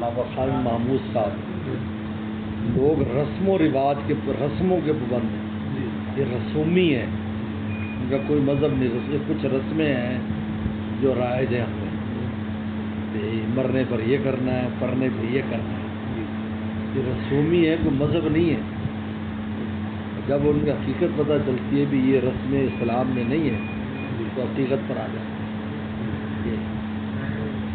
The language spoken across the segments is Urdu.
بابا خان محمود صاحب، لوگ رسم و رواج کے رسموں کے پابند ہیں، یہ رسومی ہیں، ان کا کوئی مذہب نہیں، یہ کچھ رسمیں ہیں جو رائج ہیں ہمیں، مرنے پر یہ کرنا ہے، پڑھنے پر یہ کرنا ہے، یہ رسومی ہے، کوئی مذہب نہیں ہے۔ جب ان کی حقیقت پتہ چلتی ہے بھی یہ رسم اسلام میں نہیں ہے تو حقیقت پر آ جاتے ہیں،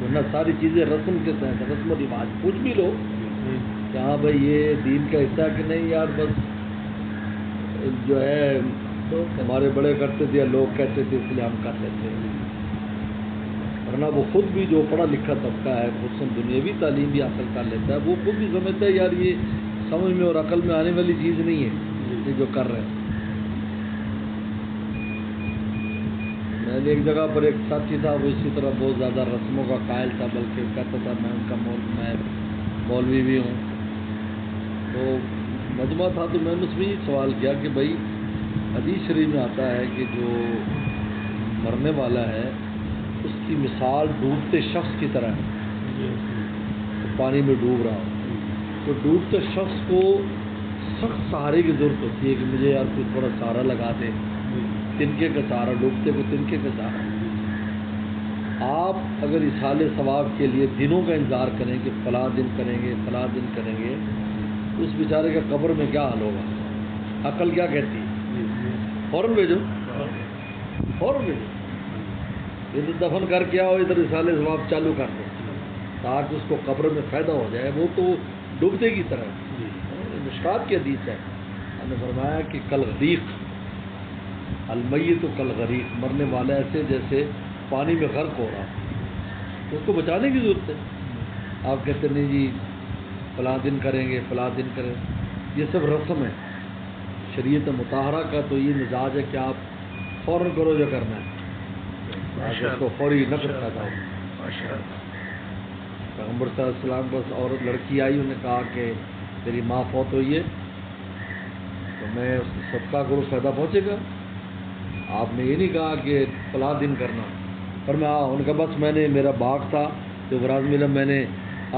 ورنہ ساری چیزیں رسم کے تحت، رسم و رواج کچھ بھی لو کہ ہاں بھائی یہ دین کا حصہ کہ نہیں یار، بس جو ہے ہمارے بڑے کرتے تھے یا لوگ کہتے تھے اس لیے ہم کر لیتے ہیں، ورنہ وہ خود بھی جو پڑھا لکھا طبقہ ہے، خصوصاً دنیاوی تعلیم بھی حاصل کر لیتا ہے، وہ خود بھی سمجھتا ہے یار یہ سمجھ میں اور عقل میں آنے والی چیز نہیں ہے یہ جو کر رہے ہیں۔ میں نے ایک جگہ پر ایک ساتھی تھا، وہ اسی طرح بہت زیادہ رسموں کا قائل تھا، بلکہ کہتا تھا میں ان کا میں مولوی بھی ہوں، تو مجمع تھا، تو میں نے اس میں یہ سوال کیا کہ بھائی حدیث شریف میں آتا ہے کہ جو مرنے والا ہے اس کی مثال ڈوبتے شخص کی طرح ہے، پانی میں ڈوب رہا ہو، تو ڈوبتے شخص کو سخت سہارے کی ضرورت ہوتی ہے کہ مجھے یار کوئی تھوڑا سہارا لگا دے، تنکے کا سہارا، ڈوبتے کو تنکے کا سہارا۔ آپ اگر اصحال ثواب کے لیے دنوں کا انتظار کریں کہ فلاں دن کریں گے، فلاں دن کریں گے، تو اس بیچارے کا قبر میں کیا حال ہوگا؟ عقل کیا کہتی ہے؟ فوراً بھیجو، فوراً بھیجو، ادھر دفن کر کے آؤ، ادھر اصحال ثواب چالو کر دو تاکہ اس کو قبر میں فائدہ ہو جائے، وہ تو ڈوبتے کی طرح۔ مشکات کی حدیث ہے، ہم نے فرمایا کہ کل غریق المیت کل غریق، مرنے والا ایسے جیسے پانی میں غرق ہو رہا، تو اس کو بچانے کی ضرورت ہے۔ آپ کہتے نہیں جی فلاں دن کریں گے، فلاں دن کریں گے، یہ سب رسم ہے۔ شریعت مطہرہ کا تو یہ مزاج ہے کہ آپ فوراً کرو جو کرنا ہے، اس کو فوری نقد پیدا ہو۔ پیغمبر صلی اللہ علیہ وسلم بس عورت لڑکی آئی، انہوں نے کہا کہ تیری ماں فوت ہوئی ہے تو میں اس کو صدقہ کروں، فائدہ پہنچے گا۔ آپ نے یہ نہیں کہا کہ فلاں دن کرنا، پر میں ان کا بس میں نے میرا باغ تھا جو براز ملا، میں نے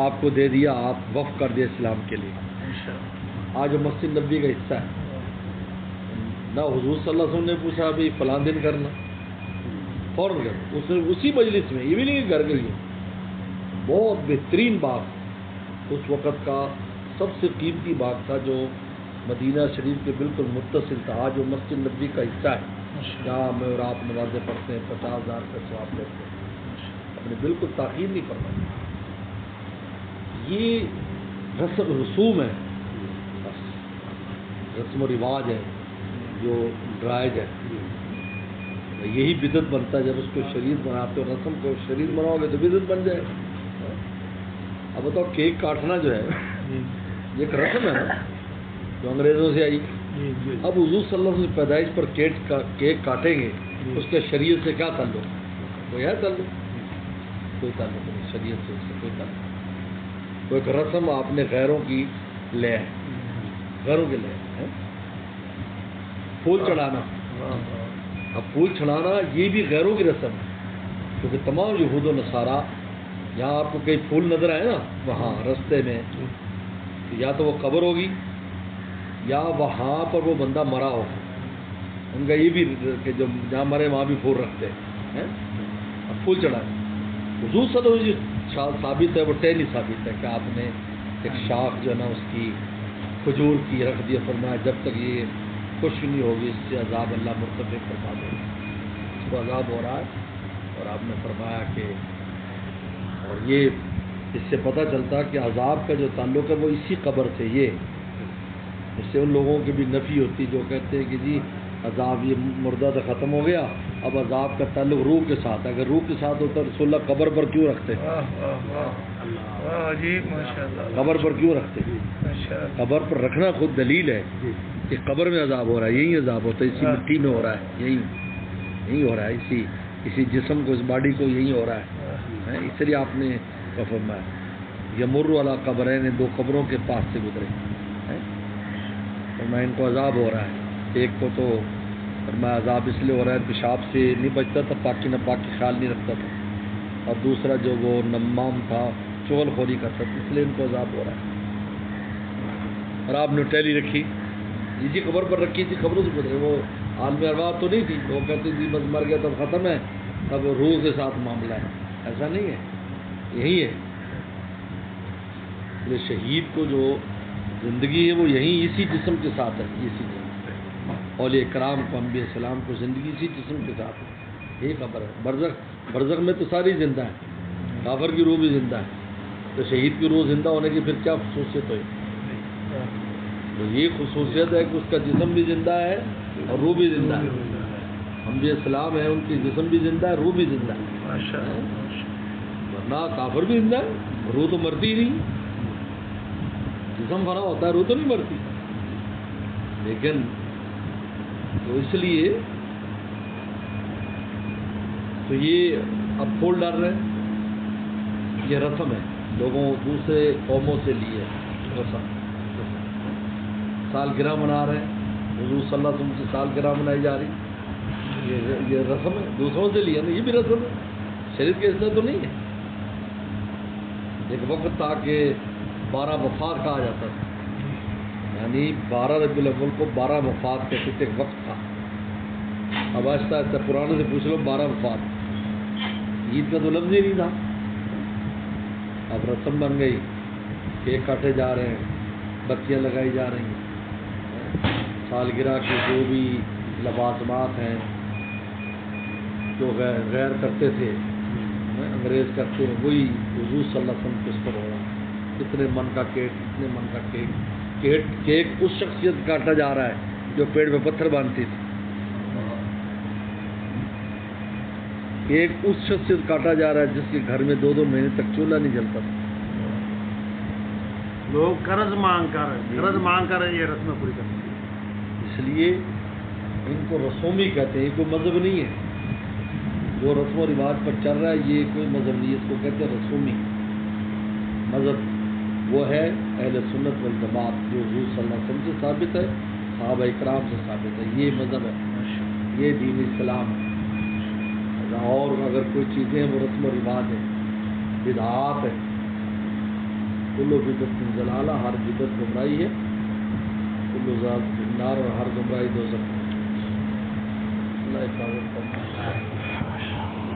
آپ کو دے دیا، آپ وقف کر دیا اسلام کے لیے۔ آج وہ مسجد نبی کا حصہ ہے، نہ حضور صلی اللہ علیہ وسلم نے پوچھا ابھی فلاں دن کرنا، فوراً کر، اس نے اسی مجلس میں، یہ بھی نہیں کہ گھر گئی، بہت بہترین باغ، اس وقت کا سب سے قیمتی باغ تھا جو مدینہ شریف کے بالکل متصل تھا، آج وہ مسجد نبی کا حصہ ہے، جہاں میں اور آپ نمازیں پڑھتے ہیں، 50,000 کا ثواب لیتے ہیں، اپنے بالکل تاخیر نہیں پڑھنا۔ یہ رسوم ہے، رسم و رواج ہے جو رائج ہے، یہی بدعت بنتا ہے جب اس کو شریعت بناتے ہو، رسم کو شریعت بناؤ گے تو بدعت بن جائے۔ اب بتاؤ کیک کاٹنا جو ہے یہ ایک رسم ہے نا جو انگریزوں سے آئی، اب حضور صلی اللہ علیہ وسلم پیدائش پر کیک کاٹیں گے، اس کے شریعت سے کیا تعلق؟ کوئی ہے تعلق؟ کوئی تعلق نہیں، شریعت سے اس سے کوئی تعلق نہیں، وہ ایک رسم آپ نے غیروں کی لے ہے، غیروں کے لے ہے۔ پھول چڑھانا، اب پھول چڑھانا یہ بھی غیروں کی رسم ہے، کیونکہ تمام یہود و نصارہ، جہاں آپ کو کئی پھول نظر آئے نا وہاں رستے میں، یا تو وہ قبر ہوگی یا وہاں پر وہ بندہ مرا ہوگا، ان کا یہ بھی کہ جو جہاں مرے وہاں بھی پھول رکھتے ہیں، اب پھول چڑھائے۔ حضور صلی اللہ علیہ وسلم ثابت ہے، وہ ٹہنی ثابت ہے کہ آپ نے ایک شاخ جو ہے نا اس کی کھجور کی رکھ دیا، فرمایا جب تک یہ خوش نہیں ہوگی اس سے عذاب اللہ مرتفع فرما دے گا، اس کو عذاب ہو رہا ہے، اور آپ نے فرمایا کہ اور یہ اس سے پتہ چلتا کہ عذاب کا جو تعلق ہے وہ اسی قبر سے، یہ اس سے ان لوگوں کی بھی نفی ہوتی جو کہتے ہیں کہ جی عذاب یہ مردہ تو ختم ہو گیا، اب عذاب کا تعلق روح کے ساتھ ہے، اگر روح کے ساتھ ہوتا رسول اللہ قبر پر کیوں رکھتے؟ قبر پر کیوں رکھتے؟ قبر پر رکھنا خود دلیل ہے کہ قبر میں عذاب ہو رہا ہے، یہی عذاب ہوتا ہے، اسی مٹی میں ہو رہا ہے، یہی ہو رہا ہے، اسی جسم کو، اس باڈی کو یہی ہو رہا ہے، اس لیے آپ نے فرمایا یمر علی قبرین، دو قبروں کے پاس سے گزرے، فرمایا ان کو عذاب ہو رہا ہے، ایک کو تو فرمایا عذاب اس لیے ہو رہا ہے پیشاب سے نہیں بچتا تھا، پاکی نہ پاکی خیال نہیں رکھتا تھا، اور دوسرا جو وہ نمام تھا چغل خوری کرتا تھا، اس لیے ان کو عذاب ہو رہا ہے. اور آپ نے ٹیلی رکھی، اسی قبر پر رکھی تھی، قبروں سے گزرے. وہ عالم ارواح تو نہیں تھی، وہ کہتی تھی بس مر گیا تب ختم ہے، تب روح کے ساتھ معاملہ ہے. ایسا نہیں ہے، یہی ہے. یہ شہید کو جو زندگی ہے وہ یہیں اسی جسم کے ساتھ ہے. اسی جسم اولیاء کرام کو، انبیاء السلام کو زندگی اسی جسم کے ساتھ ہے. یہی خبر ہے. برزخ میں تو ساری زندہ ہے، کافر کی روح بھی زندہ ہے. تو شہید کی روح زندہ ہونے کی پھر کیا خصوصیت ہوئی؟ تو یہ خصوصیت ہے کہ اس کا جسم بھی زندہ ہے اور روح بھی زندہ ہے. انبیاء السلام ہیں، ان کی جسم بھی زندہ ہے، روح بھی زندہ ہے. ورنہ کافر بھی زندہ ہے، روح تو مرتی نہیں. جسم فنا ہوتا ہے، روح تو نہیں مرتی. لیکن تو اس لیے تو یہ اب پھول ڈال رہے ہیں، یہ رسم ہے، لوگوں دوسرے قوموں سے لیے رسم. سالگرہ منا رہے ہیں، حضور صلی اللہ علیہ وسلم کی سالگرہ منائی جا رہی. یہ رسم ہے، دوسروں سے لیا نا، یہ بھی رسم ہے، شریعت کے حصہ تو نہیں ہے. ایک وقت تھا کہ 12 وفات کہا جاتا تھا، یعنی 12 ربیع الاول کو 12 وفات کہتے تھے. ایک وقت تھا. اب آہستہ آہستہ پرانے سے پوچھ لو، 12 وفات. عید کا تو لفظ ہی نہیں تھا. اب رسم بن گئی، کیک کاٹے جا رہے ہیں، بتیاں لگائی جا رہی ہیں. سالگرہ کے جو بھی لوازمات ہیں جو غیر کرتے تھے، انگریز کرتے ہیں، وہی حضور صلی اللہ علیہ وسلم کس پر ہو رہا ہے. اتنے من کا کیک، اتنے من کا کیک اس شخصیت کاٹا جا رہا ہے جو پیڑ پہ پتھر باندھتی تھی. کیک اس شخصیت کاٹا جا رہا ہے جس کے گھر میں 2-2 مہینے تک چولہا نہیں جلتا تھا. لوگ قرض مانگ کر یہ رسمیں پوری کرتے ہیں. اس لیے ان کو رسومی کہتے ہیں. یہ کوئی مذہب نہیں ہے. جو رسم و رواج پر چل رہا ہے یہ کوئی مذہب نہیں ہے. اس کو کہتے ہیں رسومی. مذہب وہ ہے اہل سنت والجماعت، جو حضور صلی اللہ علیہ وسلم سے ثابت ہے، صحابہ اکرام سے ثابت ہے. یہ مذہب ہے، یہ دین اسلام ہے. اور اگر کوئی چیزیں وہ رسم و رواج ہے، بدعات ہے، کل بدعت ضلالہ، ہر بدعت گمراہی ہے. کل ضلالۃ فی النار، اور ہر گمراہی دوزخ. اللہ حفاظت کرنا.